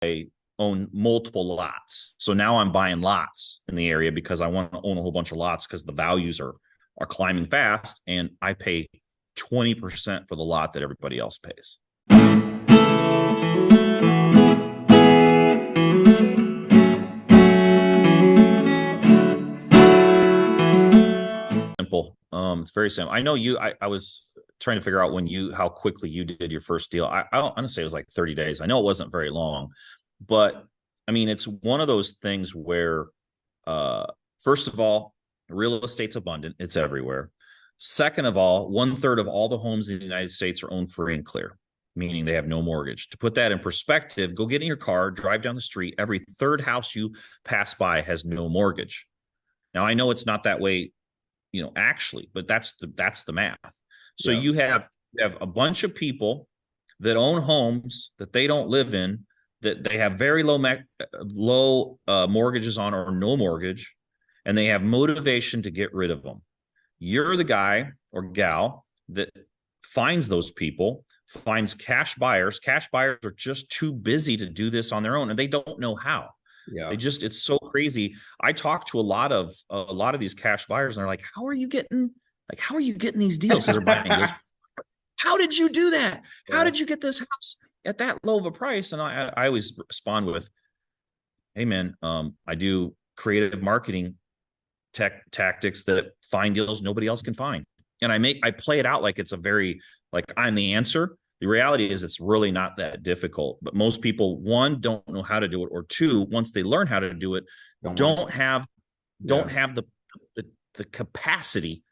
own multiple lots. So now I'm buying lots in the area because I want to own a whole bunch of lots because the values are climbing fast, and I pay 20% for the lot that everybody else pays. Simple. It's very simple. I know I was trying to figure out how quickly you did your first deal. I don't want to say it was like 30 days. I know it wasn't very long, but I mean, it's one of those things where, first of all, real estate's abundant. It's everywhere. Second of all, 1/3 of all the homes in the United States are owned free and clear, meaning they have no mortgage. To put that in perspective, go get in your car, drive down the street. Every third house you pass by has no mortgage. Now, I know it's not that way, actually, but that's the math. So Yeah. you have a bunch of people that own homes that they don't live in, that they have very low mortgages on, or no mortgage, and they have motivation to get rid of them. You're the guy or gal that finds those people, finds cash buyers. Cash buyers are just too busy to do this on their own, and they don't know how. Yeah. It's so crazy. I talk to a lot of these cash buyers, and they're like, how are you getting these deals? Because they're buying deals. How did you do that? How Yeah. did you get this house at that low of a price? And I always respond with, hey man, I do creative marketing tactics that find deals nobody else can find. And I play it out like it's like I'm the answer. The reality is it's really not that difficult. But most people, one, don't know how to do it, or two, once they learn how to do it, Don't want to. don't have Yeah. don't have the capacity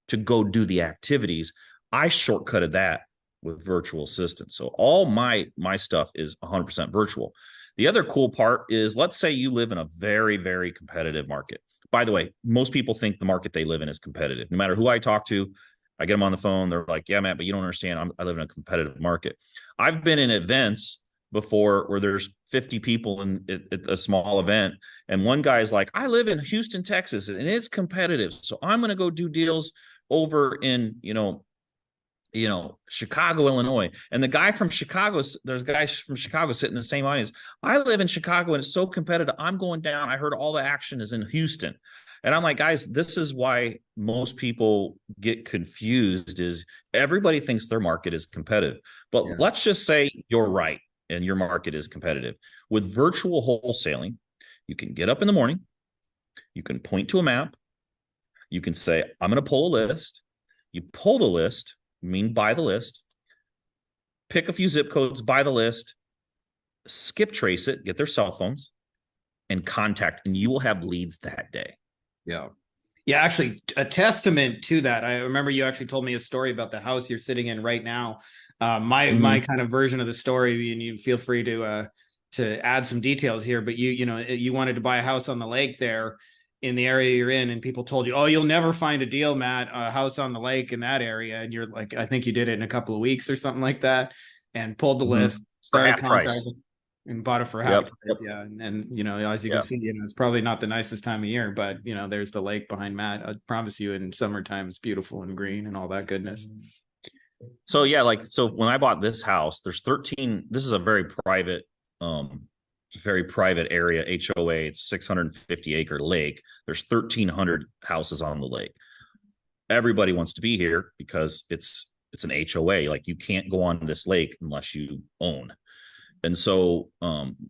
to go do the activities. I shortcutted that with virtual assistants. So all my stuff is 100% virtual. The other cool part is, let's say you live in a very, very competitive market. By the way, most people think the market they live in is competitive. No matter who I talk to, I get them on the phone. They're like, yeah, Matt, but you don't understand. I live in a competitive market. I've been in events before where there's 50 people in a small event. And one guy's like, I live in Houston, Texas, and it's competitive. So I'm going to go do deals over in, Chicago, Illinois. And the guy from Chicago, there's guys from Chicago sitting in the same audience. I live in Chicago and it's so competitive. I'm going down. I heard all the action is in Houston. And I'm like, guys, this is why most people get confused, is everybody thinks their market is competitive. But Yeah. let's just say you're right and your market is competitive. With virtual wholesaling, you can get up in the morning, you can point to a map, you can say, I'm going to pull a list. You pull the list, buy the list, pick a few zip codes, buy the list, skip trace it, get their cell phones, and contact, and you will have leads that day. Yeah. Yeah, actually, a testament to that. I remember you actually told me a story about the house you're sitting in right now. My kind of version of the story, and you feel free to add some details here. But you wanted to buy a house on the lake there in the area you're in, and people told you, "Oh, you'll never find a deal, Matt. A house on the lake in that area." And you're like, "I think you did it in a couple of weeks or something like that," and pulled the list, For started half price. contracting, and bought it for half Yep. price. Yeah, and as you can Yep. see, it's probably not the nicest time of year, but there's the lake behind Matt. I promise you, in summertime, it's beautiful and green and all that goodness. So yeah, so when I bought this house, there's 13. This is a very private area, HOA. It's 650-acre lake. There's 1,300 houses on the lake. Everybody wants to be here because it's an HOA. Like, you can't go on this lake unless you own. And so,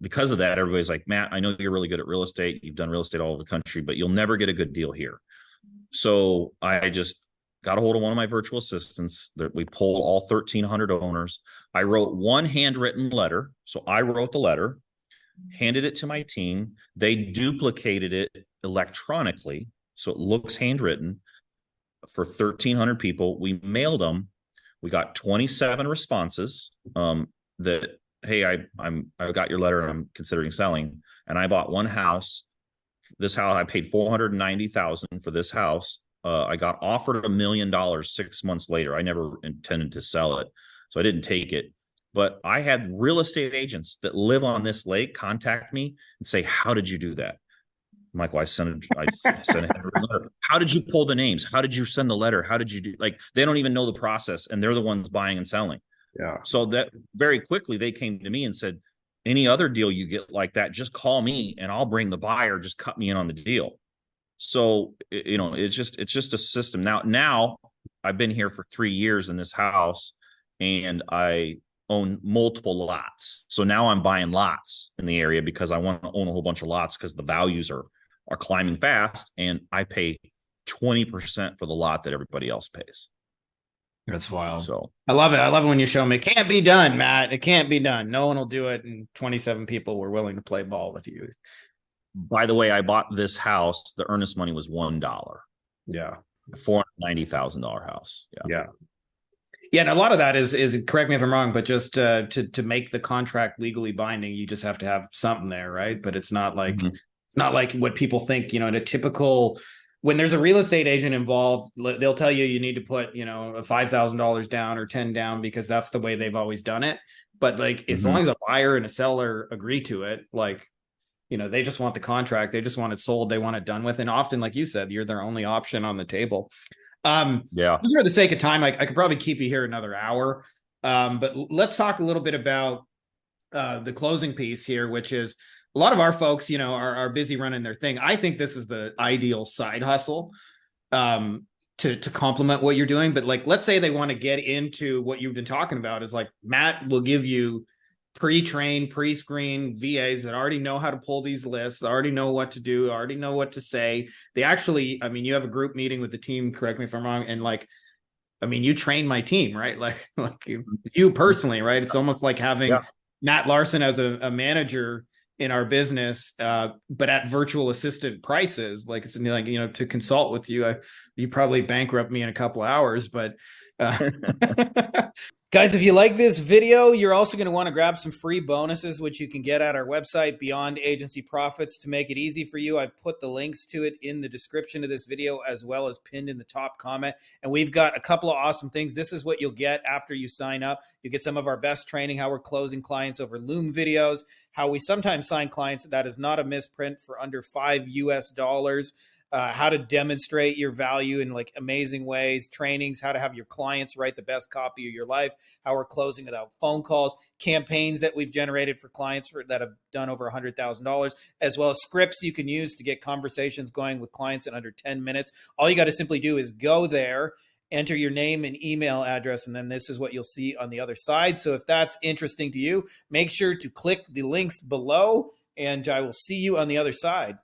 because of that, everybody's like, Matt, I know you're really good at real estate. You've done real estate all over the country, but you'll never get a good deal here. So I just got a hold of one of my virtual assistants. That we pulled all 1,300 owners. I wrote one handwritten letter. So I wrote the letter, handed it to my team. They duplicated it electronically, so it looks handwritten, for 1,300 people. We mailed them. We got 27 responses, that, hey, I got your letter and I'm considering selling. And I bought one house. This house, I paid $490,000 for this house. I got offered $1 million 6 months later. I never intended to sell it, so I didn't take it. But I had real estate agents that live on this lake contact me and say, "How did you do that?" Michael, I sent a letter. How did you pull the names? How did you send the letter? How did you do? Like, they don't even know the process, and they're the ones buying and selling. Yeah. So that very quickly they came to me and said, any other deal you get like that, just call me and I'll bring the buyer, just cut me in on the deal. So, it's just a system. Now I've been here for 3 years in this house, and I own multiple lots. So now I'm buying lots in the area because I want to own a whole bunch of lots because the values are climbing fast, and I pay 20% for the lot that everybody else pays. That's wild. So I love it. I love it when you show me it can't be done, Matt. It can't be done. No one will do it. And 27 people were willing to play ball with you. by the way, I bought this house. The earnest money was $1. Yeah. $490,000 house. Yeah. Yeah, and a lot of that is correct me if I'm wrong, but just to make the contract legally binding, you just have to have something there, right? But it's not like it's not like what people think. In a typical, when there's a real estate agent involved, they'll tell you need to put $5,000 down or 10 down because that's the way they've always done it. But like as long as a buyer and a seller agree to it, like they just want the contract, they just want it sold, they want it done with, and often, like you said, you're their only option on the table. Just for the sake of time, I could probably keep you here another hour. But let's talk a little bit about the closing piece here, which is a lot of our folks, are busy running their thing. I think this is the ideal side hustle to complement what you're doing. But like, let's say they want to get into what you've been talking about is like, Matt will give you pre-trained, pre-screened VAs that already know how to pull these lists, already know what to do, already know what to say. They actually, you have a group meeting with the team, correct me if I'm wrong, and like, you train my team, right? Like you personally, right? It's almost like having Matt Larson as a manager in our business, but at virtual assistant prices. Like it's like, to consult with you, you probably bankrupt me in a couple of hours, but guys, if you like this video, you're also going to want to grab some free bonuses, which you can get at our website, Beyond Agency Profits. To make it easy for you, I've put the links to it in the description of this video, as well as pinned in the top comment. And we've got a couple of awesome things. This is what you'll get after you sign up. You get some of our best training, how we're closing clients over Loom videos, how we sometimes sign clients that is not a misprint for under $5 US, how to demonstrate your value in like amazing ways, trainings, how to have your clients write the best copy of your life, how we're closing without phone calls, campaigns that we've generated for clients that have done over $100,000, as well as scripts you can use to get conversations going with clients in under 10 minutes. All you got to simply do is go there, enter your name and email address, and then this is what you'll see on the other side. So if that's interesting to you, make sure to click the links below, and I will see you on the other side.